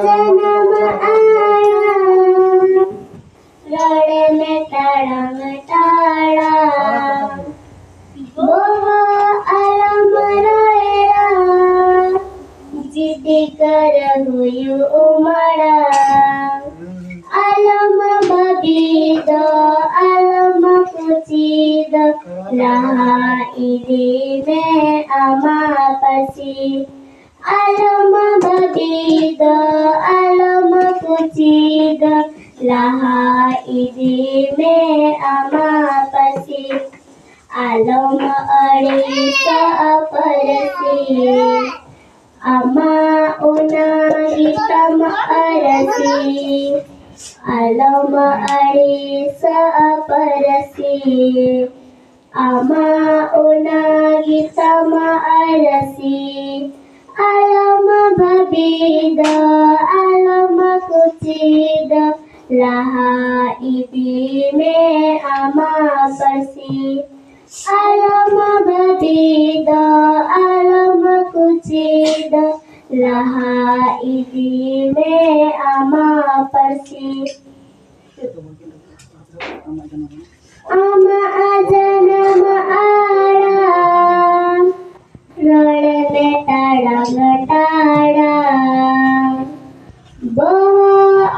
जन्म आया रड़े में ताड़म ताड़ा बोहो आलम रड़ेड़ा जिद्दी कर हुयु उमड़ा आलम बबीद आलम कुचिद लाइदी में अमा पसी आलम बबीद आलम कुचिद लाइदी में अमा पसी आलम अड़ी परसी अमा उना गीतम अरसी आलम अड़ी परसी अमा उना गीतम अरसी आलम बबीद आलम कुचिद लाइदी में अमा पसी आलम बबीद आलम कुचिद लाइदी में अमा पसी अमा जन्म आड़ा रड़े में ताड़म ताड़ा बोहो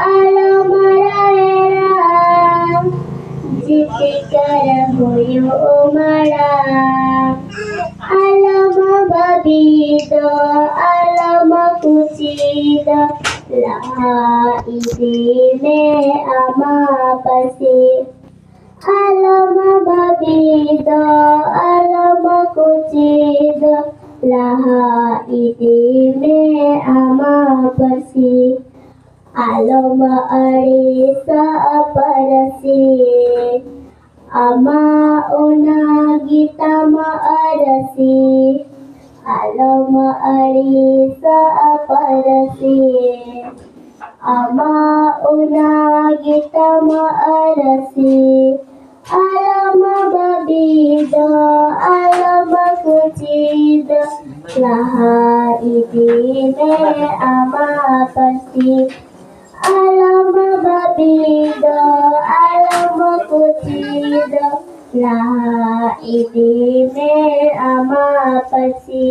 आलम रड़ेड़ा जिद्दी कर हुयु उमड़ा आलम बबीद आलम कुचिद लाइदी में अमा पसी आलम बबीद आलम कुचिद लाइदी में अमा पसी आलम अड़ी परसी अमा उना गीतम अरसी आलम अड़ी परसी अमा उना गीतम अरसी आलम बबीद आलम कुचिद लाइदी में अमा पसी आलम बबीद आलम कुचिद लाइदी में अमा पसी।